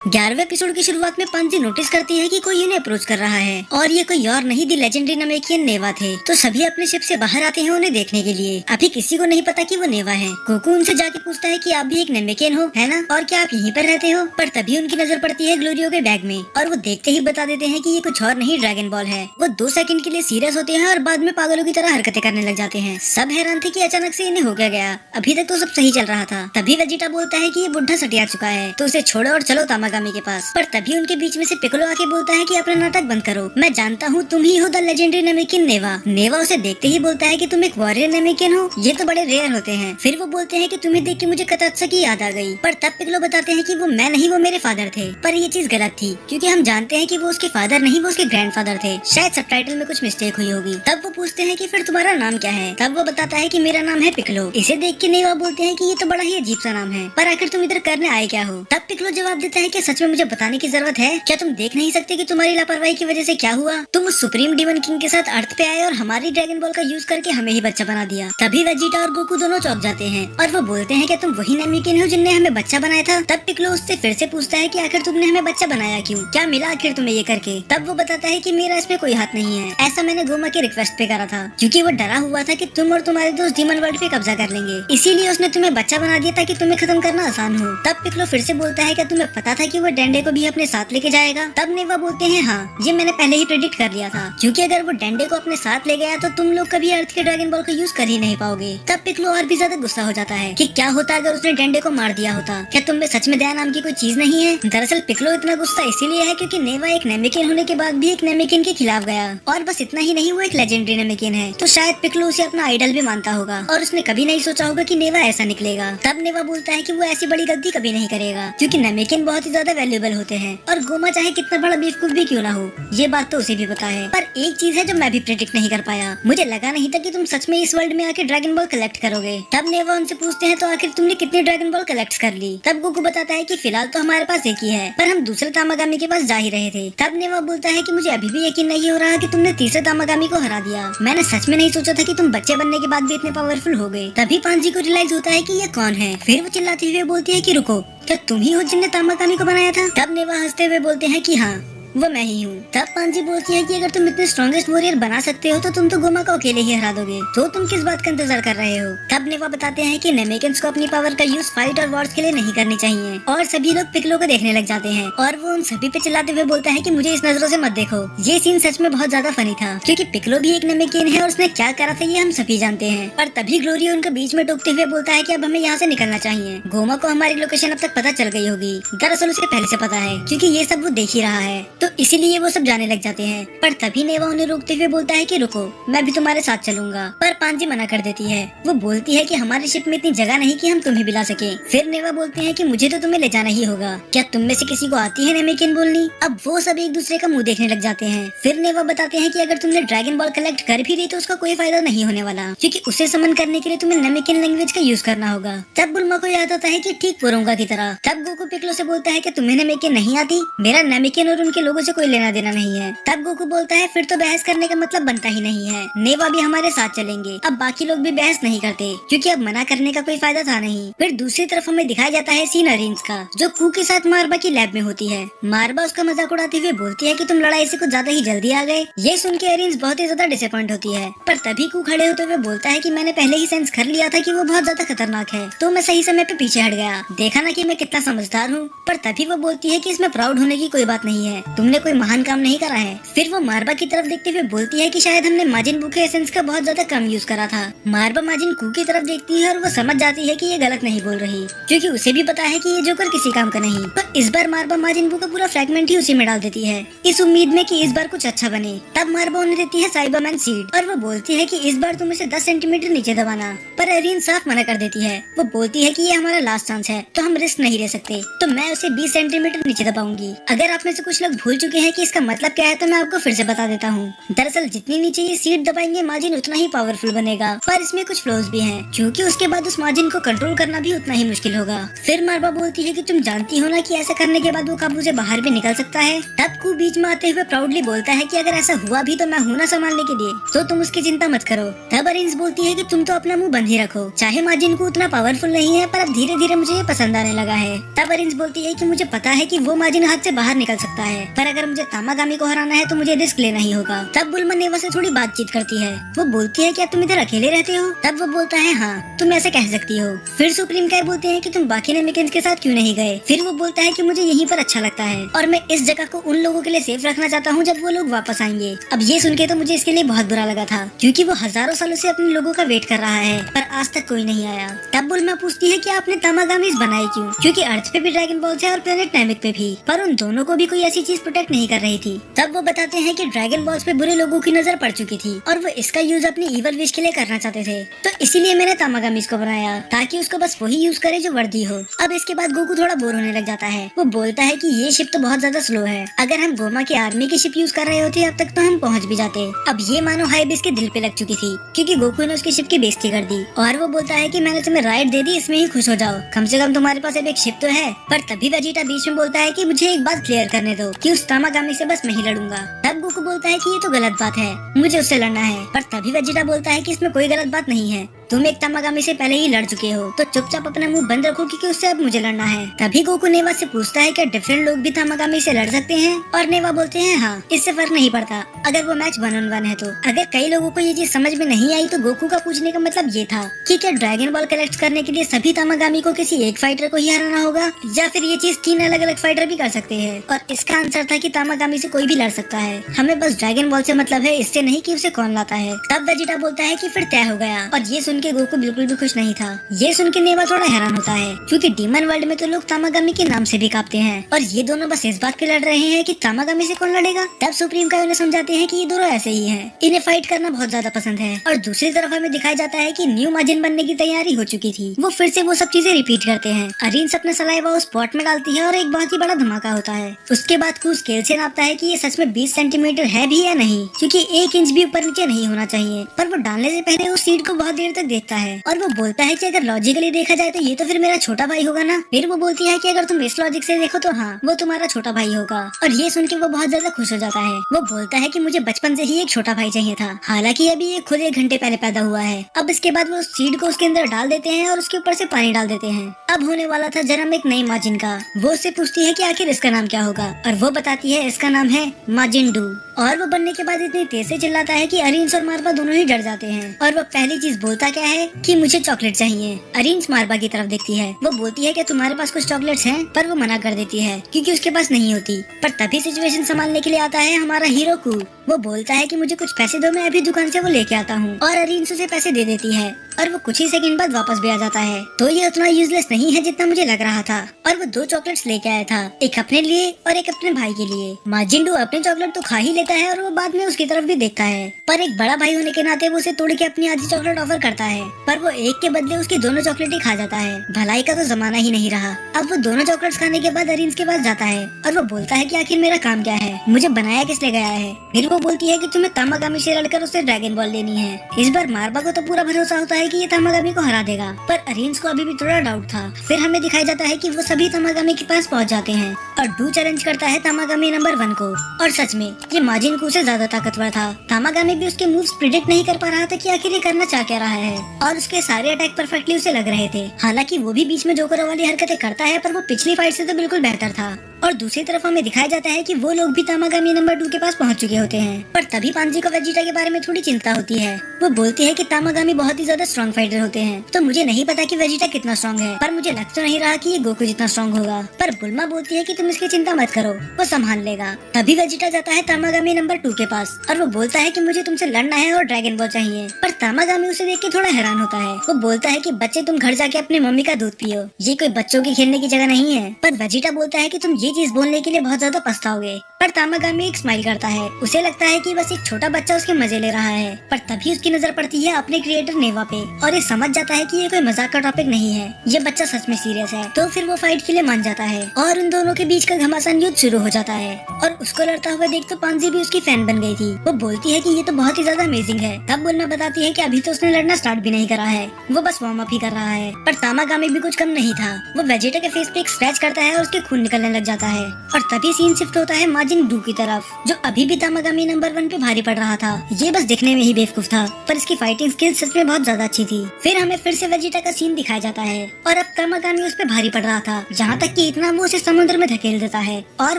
11वें episode की शुरुआत में पांजी नोटिस करती है कि कोई इन्हें अप्रोच कर रहा है और ये कोई और नहीं दी लेजेंडरी नमेकियन नेवा थे। तो सभी अपने शिप से बाहर आते हैं उन्हें देखने के लिए। अभी किसी को नहीं पता कि वो नेवा है। गोकू उनसे जाके पूछता है कि आप भी एक नमेकियन हो, है ना, और क्या आप यहीं पर रहते हो। पर तभी उनकी नजर पड़ती है ग्लोरियो के बैग में और वो देखते ही बता देते हैं कि ये कुछ और नहीं ड्रैगन बॉल है। वो 2 सेकंड के लिए सीरियस होते हैं और बाद में पागलों की तरह हरकतें करने लग जाते हैं। सब हैरान थे कि अचानक से इन्हें हो क्या गया। अभी तक तो सब सही चल रहा था। तभी वेजिटा बोलता है कि ये बुढ़ा सटिया चुका है तो उसे छोड़ो और चलो तामागामी के पास। पर तभी उनके बीच में से पिकोलो आके बोलता है कि अपना नाटक बंद करो, मैं जानता हूँ तुम ही हो द लेजेंडरी नमेकियन नेवा। नेवा उसे देखते ही बोलता है कि तुम एक वॉरियर नमेकियन हो, ये तो बड़े रेयर होते हैं। फिर वो बोलते हैं कि तुम्हें देख के मुझे कतात्सा की याद आ गई। पर तब पिकोलो बताते हैं कि वो मैं नहीं, वो मेरे फादर थे। पर ये चीज गलत थी क्योंकि हम जानते हैं कि वो उसके फादर नहीं, वो उसके ग्रैंडफादर थे। शायद सबटाइटल में कुछ मिस्टेक हुई होगी। तब वो पूछते हैं कि फिर तुम्हारा नाम क्या है। तब वो बताता है कि मेरा नाम है पिकोलो। इसे देख के नेवा बोलते हैं कि ये तो बड़ा ही अजीब सा नाम है, पर आखिर तुम इधर करने आए क्या हो। तब पिकोलो जवाब देता है कि सच में मुझे बताने की जरूरत है क्या, तुम देख नहीं सकते कि तुम्हारी लापरवाही की वजह से क्या हुआ। तुम उस सुप्रीम डीमन किंग के साथ अर्थ पे आए और हमारी ड्रैगन बॉल का यूज करके हमें ही बच्चा बना दिया। तभी वेजिटा और गोकू दोनों चौंक जाते हैं और वो बोलते हैं कि तुम वही नमेकियन हो जिनने हमें बच्चा बनाया था। तब पिकोलो उससे फिर से पूछता है कि आखिर तुमने हमें बच्चा बनाया क्यों, क्या मिला आखिर तुम्हें ये करके। तब वो बताता है कि मेरा इसमें कोई हाथ नहीं है, ऐसा मैंने गोमा के रिक्वेस्ट पे करा था क्योंकि वो डरा हुआ था कि तुम और तुम्हारे दोस्त डीमन वर्ल्ड पे कब्जा कर लेंगे, इसीलिए उसने तुम्हें बच्चा बना दिया ताकि तुम्हें खत्म करना आसान हो। तब पिकोलो फिर से बोलता है क्या तुम्हें पता था कि वो डेंडे को भी अपने साथ लेके जाएगा। तब नेवा बोलते हैं हाँ, ये मैंने पहले ही प्रेडिक्ट कर लिया था क्योंकि अगर वो डेंडे को अपने साथ ले गया तो तुम लोग कभी अर्थ के ड्रैगन बॉल का यूज कर ही नहीं पाओगे। तब पिकोलो और भी ज्यादा गुस्सा हो जाता है कि क्या होता अगर उसने डेंडे को मार दिया होता, क्या तुम में सच में दया नाम की कोई चीज नहीं है। दरअसल पिकोलो इतना गुस्सा इसीलिए है क्योंकि नेवा एक नेमेकियन होने के बाद भी एक नेमेकियन के खिलाफ गया और बस इतना ही नहीं, वो एक लेजेंडरी नेमेकियन है तो शायद पिकोलो उसे अपना आइडल भी मानता होगा और उसने कभी नहीं सोचा होगा कि नेवा ऐसा निकलेगा। तब नेवा बोलता है कि वो ऐसी बड़ी गलती कभी नहीं करेगा क्योंकि नेमेकियन बहुत ही ज्यादा वैल्यूएबल होते हैं और गोमा चाहे कितना बड़ा बेवकूफ भी क्यों ना हो, ये बात तो उसे भी पता है। पर एक चीज है जो मैं भी प्रेडिक्ट नहीं कर पाया, मुझे लगा नहीं था कि तुम सच में इस वर्ल्ड में आके ड्रैगन बॉल कलेक्ट करोगे। तब नेवा उनसे पूछते हैं तो आखिर तुमने कितनी ड्रैगन बॉल कलेक्ट कर ली। तब गोकू बताता है कि फिलहाल तो हमारे पास एक ही है, पर हम दूसरे तामागामी के पास जा ही रहे थे। तब नेवा बोलता है कि मुझे अभी भी यकीन नहीं हो रहा कि तुमने तीसरे तामागामी को हरा दिया। मैंने सच में नहीं सोचा था कि तुम बच्चे बनने के बाद भी इतने पावरफुल हो गए। तभी पांजी को रियलाइज होता है कि ये कौन है। फिर वो चिल्लाते हुए बोलती है कि रुको, क्या तुम ही हो जिनने तामागामी को बनाया था। तब नेवा हंसते हुए बोलते हैं कि हाँ, वो मैं ही हूँ। तब पांजी बोलती है कि अगर तुम इतने स्ट्रॉन्गेस्ट वॉरियर बना सकते हो तो तुम तो गोमा को अकेले ही हरा दोगे, तो तुम किस बात का इंतजार कर रहे हो। तब नेवा बताते हैं कि नेमेकियंस को अपनी पावर का यूज फाइट और वॉर्स के लिए नहीं करनी चाहिए और सभी लोग पिकोलो को देखने लग जाते हैं और वो उन सभी पे चिल्लाते हुए बोलता है कि मुझे इस नजरों से मत देखो। ये सीन सच में बहुत ज्यादा फनी था क्योंकि पिकोलो भी एक नेमेकियन है और उसने क्या करा था ये हम सभी जानते हैं। पर तभी ग्लोरियो उनके बीच में टोकते हुए बोलता है कि अब हमें यहाँ से निकलना चाहिए। गोमा को हमारी लोकेशन अब तक पता चल गई होगी, दरअसल उसे पहले से पता है क्योंकि ये सब वो देख ही रहा है, तो इसीलिए वो सब जाने लग जाते हैं। पर तभी नेवा उन्हें रोकते हुए बोलता है कि रुको, मैं भी तुम्हारे साथ चलूंगा। पर पांजी मना कर देती है। वो बोलती है कि हमारे शिप में इतनी जगह नहीं कि हम तुम्हें भी ला सके। फिर नेवा बोलते हैं कि मुझे तो तुम्हें ले जाना ही होगा, क्या तुम में से किसी को आती है नेमेकियन बोलनी। अब वो सब एक दूसरे का मुंह देखने लग जाते हैं। फिर नेवा बताते हैं कि अगर तुमने ड्रैगन बॉल कलेक्ट कर भी रही तो उसका कोई फायदा नहीं होने वाला क्योंकि उसे समन करने के लिए तुम्हें नेमेकियन लैंग्वेज का यूज करना होगा। तब बुल्मा को याद आता है कि ठीक पुरोंगा की तरह। तब गोकू पिकोलो से बोलता है कि तुम्हें नेमेकियन नहीं आती, मेरा नेमेकियन और उनके लोगों से कोई लेना देना नहीं है। तब गोकू बोलता है फिर तो बहस करने का मतलब बनता ही नहीं है, नेवा भी हमारे साथ चलेंगे। अब बाकी लोग भी बहस नहीं करते क्योंकि अब मना करने का कोई फायदा था नहीं। फिर दूसरी तरफ हमें दिखाया जाता है सीन अरिन्स का जो कू के साथ मारबा की लैब में होती है। मारबा उसका मजाक उड़ाते हुए बोलती है कि तुम लड़ाई से कुछ ज्यादा ही जल्दी आ गए। ये सुन के अरिन्स बहुत ही ज्यादा डिसअपॉइंट होती है। पर तभी कू खड़े होते हुए बोलता है कि मैंने पहले ही सेंस कर लिया था कि वो बहुत ज्यादा खतरनाक है, तो मैं सही समय पे पीछे हट गया। देखा ना कि मैं कितना समझदार हूँ। पर तभी वो बोलती है कि इसमें प्राउड होने की कोई बात नहीं है, तुमने कोई महान काम नहीं करा है। फिर वो मारबा की तरफ देखते हुए बोलती है कि शायद हमने माजिन बू के एसेंस का बहुत ज्यादा कम यूज करा था। मारबा माजिन कू की तरफ देखती है और वो समझ जाती है कि ये गलत नहीं बोल रही क्योंकि उसे भी पता है कि ये जोकर किसी काम का नहीं। पर इस बार मारबा माजिन बू का पूरा फ्रैगमेंट ही उसी में डाल देती है इस उम्मीद में कि इस बार कुछ अच्छा बने। तब मारबा उन्हें देती है साइबरमैन सीड और वो बोलती है कि इस बार तुम इसे 10 सेंटीमीटर नीचे दबाना। पर अरीन साफ मना कर देती है। वो बोलती है कि ये हमारा लास्ट चांस है तो हम रिस्क नहीं ले सकते, तो मैं उसे 20 सेंटीमीटर नीचे दबाऊंगी। अगर आप में से कुछ लोग भूल चुके हैं कि इसका मतलब क्या है, तो मैं आपको फिर से बता देता हूँ। दरअसल जितनी नीचे ये सीट दबाएंगे माजिन उतना ही पावरफुल बनेगा, पर इसमें कुछ फ्लॉज भी हैं, क्योंकि उसके बाद उस माजिन को कंट्रोल करना भी उतना ही मुश्किल होगा। फिर मारबा बोलती है कि तुम जानती हो ना कि ऐसा करने के बाद वो काबू से बाहर भी निकल सकता है। तब कू बीच में आते हुए प्राउडली बोलता है कि अगर ऐसा हुआ भी तो मैं हूँ ना संभालने के लिए, तो तुम उसकी चिंता मत करो। तब अरिंस बोलती है कि तुम तो अपना मुंह बंद ही रखो, चाहे माजिन को उतना पावरफुल नहीं है, पर अब धीरे धीरे मुझे ये पसंद आने लगा है। तब अरिंस बोलती है कि मुझे पता है कि वो माजिन हाथ से बाहर निकल सकता है, पर अगर मुझे तामागामी को हराना है तो मुझे रिस्क लेना ही होगा। तब बुल्मा नेवा से थोड़ी बातचीत करती है। वो बोलती है क्या तुम इधर अकेले रहते हो? तब वो बोलता है हाँ, तुम ऐसे कह सकती हो। फिर सुप्रीम कैर बोलते हैं कि तुम बाकी नेमिकेंस के साथ क्यों नहीं गए? फिर वो बोलता है कि मुझे यहीं पर अच्छा लगता है और मैं इस जगह को उन लोगों के लिए सेफ रखना चाहता हूँ जब वो लोग वापस आएंगे। अब ये सुन के तो मुझे इसके लिए बहुत बुरा लगा था, क्योंकि वो हजारों सालों से अपने लोगों का वेट कर रहा है, पर आज तक कोई नहीं आया। तब बुल्मा पूछती है कि आपने तामागामीज बनाए क्यों? क्योंकि अर्थ पे भी ड्रैगन बॉल्स है और प्लेनेट नामिक पे भी, पर उन दोनों को भी कोई ऐसी चीज प्रोटेक्ट नहीं कर रही थी। तब वो बताते हैं कि ड्रैगन बॉल्स पे बुरे लोगों की नजर पड़ चुकी थी और वो इसका यूज अपनी इवल विश के लिए करना चाहते थे, तो इसीलिए मैंने तामागामीज को बनाया ताकि उसको बस वही यूज करे जो वर्दी हो। अब इसके बाद गोकू थोड़ा बोर होने लग जाता है। वो बोलता है कि ये शिप तो बहुत ज्यादा स्लो है, अगर हम गोमा की आर्मी की शिप यूज कर रहे होते अब तक तो हम पहुंच भी जाते। अब ये मानो हाइबिस के दिल पे लग चुकी थी, क्योंकि गोकू ने उसकी शिप की बेइज्जती कर दी और वो बोलता है कि मैंने तुम्हें राइड दे दी, इसमें ही खुश हो जाओ, कम से कम तुम्हारे पास अब एक शिप तो है। पर तभी वेजिटा बीच में बोलता है कि मुझे एक बात क्लियर करने दो कि उस तामागामी से बस मैं ही लड़ूंगा। तब गोकू बोलता है कि ये तो गलत बात है, मुझे उससे लड़ना है। पर तभी वेजिटा बोलता है कि इसमें कोई गलत बात नहीं है, तुम एक तामागामी से पहले ही लड़ चुके हो, तो चुपचाप अपना मुंह बंद रखो क्योंकि उससे अब मुझे लड़ना है। तभी गोकू नेवा से पूछता है क्या डिफरेंट लोग भी तामागामी से लड़ सकते हैं? और नेवा बोलते हैं हाँ, इससे फर्क नहीं पड़ता अगर वो मैच 1-on-1 है तो। अगर कई लोगों को ये चीज समझ में नहीं आई तो गोकू का पूछने का मतलब ये था कि क्या ड्रैगन बॉल कलेक्ट करने के लिए सभी तामागामी को किसी एक फाइटर को ही हराना होगा, या फिर ये चीज 3 अलग अलग फाइटर भी कर सकते हैं? और इसका आंसर था कि तामागामी से कोई भी लड़ सकता है, हमें बस ड्रैगन बॉल से मतलब है, इससे नहीं कि उसे कौन लाता है। तब वेजिटा बोलता है कि फिर तय हो गया, और ये सुन के गोकू बिल्कुल भी खुश नहीं था। ये सुन के नेवा थोड़ा हैरान होता है, क्योंकि डीमन वर्ल्ड में तो लोग तामागामी के नाम से भी कांपते हैं, और ये दोनों बस इस बात पे लड़ रहे हैं कि तामागामी से कौन लड़ेगा। तब सुप्रीम काई उन्हें समझाते हैं कि ये दोनों ऐसे ही हैं, इन्हें फाइट करना बहुत ज्यादा पसंद है। और दूसरी तरफ हमें दिखाया जाता है कि न्यू माजिन बनने की तैयारी हो चुकी थी, वो फिर से वो सब चीजें रिपीट करते हैं। अरिन्स अपना सलाइवा उस पॉट में डालती है और एक बहुत ही बड़ा धमाका होता है। उसके बाद कू स्केल से नापता है कि ये सच में 20 सेंटीमीटर है भी या नहीं, क्योंकि 1 इंच भी ऊपर नीचे नहीं होना चाहिए। पर वो डालने से पहले उस सीड को बहुत देर तक देखता है और वो बोलता है कि अगर लॉजिकली देखा जाए तो ये तो फिर मेरा छोटा भाई होगा ना। फिर वो बोलती है कि अगर तुम इस लॉजिक से देखो तो हाँ, वो तुम्हारा छोटा भाई होगा। और ये सुन के वो बहुत ज्यादा खुश हो जाता है। वो बोलता है कि मुझे बचपन से ही एक छोटा भाई चाहिए था, हालांकि अभी ये खुद 1 घंटे पहले पैदा हुआ है। अब इसके बाद वो सीड को उसके अंदर डाल देते हैं और उसके ऊपर से पानी डाल देते हैं। अब होने वाला था जन्म एक नई माजिन का। वो उससे पूछती है कि आखिर इसका नाम क्या होगा, और वो बताती है इसका नाम है माजिन-डू। और वो बनने के बाद इतनी तेज से चिल्लाता है कि अरिन्स और मार्बा दोनों ही डर जाते हैं। और वो पहली चीज बोलता क्या है कि मुझे चॉकलेट चाहिए। अरिन्स मार्बा की तरफ देखती है, वो बोलती है कि तुम्हारे पास कुछ चॉकलेट्स हैं, पर वो मना कर देती है क्योंकि उसके पास नहीं होती। पर तभी सिचुएशन संभालने के लिए आता है हमारा हीरो कू। वो बोलता है कि मुझे कुछ पैसे दो, मैं अभी दुकान से वो लेके आता हूँ। और अरिन्स उसे पैसे दे देती है और वो कुछ ही सेकंड बाद वापस भी आ जाता है। तो ये उतना यूजलेस नहीं है जितना मुझे लग रहा था। और वो 2 चॉकलेट्स लेके आया था, एक अपने लिए और एक अपने भाई के लिए। माजिन-डू अपने चॉकलेट तो खा ही लेता है और वो बाद में उसकी तरफ भी देखता है, पर एक बड़ा भाई होने के नाते वो उसे तोड़ के अपनी आधी चॉकलेट ऑफर करता है, पर वो एक के बदले उसकी दोनों चॉकलेट ही खा जाता है। भलाई का तो जमाना ही नहीं रहा। अब वो दोनों चॉकलेट्स खाने के बाद अरिन्स के पास जाता है और वो बोलता है कि आखिर मेरा काम क्या है, मुझे बनाया किस लिए गया है। फिर वो बोलती है कि तुम्हें तामागामी से लड़कर उससे ड्रैगन बॉल लेनी है। इस बार मार्बा को तो पूरा भरोसा होता है कि ये तामागामी को हरा देगा, पर अरिन्स को अभी भी थोड़ा डाउट था। फिर हमें दिखाया जाता है कि वो सभी तामागामी के पास पहुंच जाते हैं और डू चैलेंज करता है तामागामी नंबर 1 को। और सच में ये माजिन-कू से ज्यादा ताकतवर था। तामागामी भी उसके मूव्स प्रिडिक्ट नहीं कर पा रहा था कि आखिर ये करना चाह क्या रहा है, और उसके सारे अटैक परफेक्टली उसे लग रहे थे। हालांकि वो भी बीच में जोकर वाली हरकतें करता है, पर वो पिछली फाइट से तो बिल्कुल बेहतर था। और दूसरी तरफ हमें दिखाया जाता है कि वो लोग भी तामागामी नंबर 2 के पास पहुंच चुके होते हैं। पर तभी पांजी को वेजिटा के बारे में थोड़ी चिंता होती है। वो बोलती है कि तामागामी बहुत ही ज्यादा स्ट्रॉन्ग फाइटर होते हैं, तो मुझे नहीं पता कि वेजिटा कितना स्ट्रॉन्ग है, पर मुझे लग तो नहीं रहा कि ये गोकू जितना स्ट्रॉन्ग होगा। पर बुल्मा बोलती है कि तुम इसकी चिंता मत करो, वो संभाल लेगा। तभी वेजिटा जाता है तामागामी नंबर 2 के पास और वो बोलता है कि मुझे तुमसे लड़ना है और ड्रैगन बॉल चाहिए। पर तामागामी उसे देख के थोड़ा हैरान होता है। वो बोलता है कि बच्चे तुम घर जाके अपनी मम्मी का दूध पियो, ये कोई बच्चों की खेलने की जगह नहीं है। पर वेजिटा बोलता है कि तुम ये चीज बोलने के लिए बहुत ज्यादा पछताओगे। पर तामागामी एक स्माइल करता है। उसे लगता है कि बस एक छोटा बच्चा उसके मजे ले रहा है, पर तभी उसकी नजर पड़ती है अपने क्रिएटर नेवा पे और ये समझ जाता है कि ये कोई मजाक का टॉपिक नहीं है, ये बच्चा सच में सीरियस है। तो फिर वो फाइट के लिए मान जाता है और उन दोनों के बीच का घमासान युद्ध शुरू हो जाता है। और उसको लड़ता हुआ देख तो पांजी भी उसकी फैन बन गई थी। वो बोलती है कि ये तो बहुत ही ज्यादा अमेजिंग है। तब बुन्ना बताती है कि अभी तो उसने लड़ना स्टार्ट भी नहीं करा है, वो बस वार्म अप ही कर रहा है। पर तामागामी भी कुछ कम नहीं था। वो वेजिटा के फेस पे एक स्क्रैच करता है और उसके खून निकलने लग जाता है। और तभी सीन शिफ्ट होता है माजिन बू की तरफ, जो अभी भी तामागामी नंबर 1 पे भारी पड़ रहा था। ये बस दिखने में ही बेवकूफ था, पर इसकी फाइटिंग स्किल सच में बहुत ज्यादा अच्छी थी। फिर हमें फिर से वेजिटा का सीन दिखाया जाता है और अब तामागामी उस पे भारी पड़ रहा था, जहाँ तक कि इतना वो उसे समुद्र में धकेल देता है। और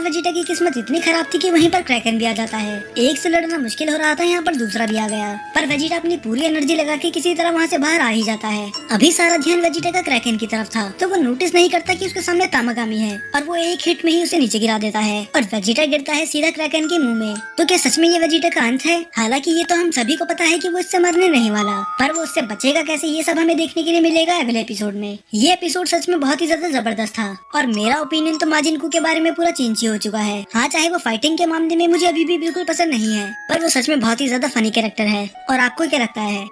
वेजिटा की किस्मत इतनी खराब थी कि वहीं पर क्रैकन भी आ जाता है। एक से लड़ना मुश्किल हो रहा था, यहाँ पर दूसरा भी आ गया। पर वेजिटा अपनी पूरी एनर्जी लगा के किसी तरह वहाँ से बाहर आ ही जाता है। अभी सारा ध्यान वेजिटा का क्रैकन की तरफ था, तो वो नोटिस नहीं करता कि उसके सामने तामागामी है और वो एक हिट में ही उसे नीचे गिरा देता है और वेजिटा गिरता है सीधा क्रैकन के मुंह में। तो क्या सच में ये वेजिटा का अंत है? हालांकि ये तो हम सभी को पता है कि वो इससे मरने नहीं वाला, पर वो उससे बचेगा कैसे, ये सब हमें देखने के लिए मिलेगा अगले एपिसोड में। ये एपिसोड सच में बहुत ही ज्यादा जबरदस्त था और मेरा ओपिनियन तो माजिन के बारे में पूरा चेंज ही हो चुका है। हाँ, चाहे वो फाइटिंग के मामले में मुझे अभी भी बिल्कुल पसंद नहीं है, पर वो सच में बहुत ही ज्यादा फनी कैरेक्टर है। और आपको क्या लगता है?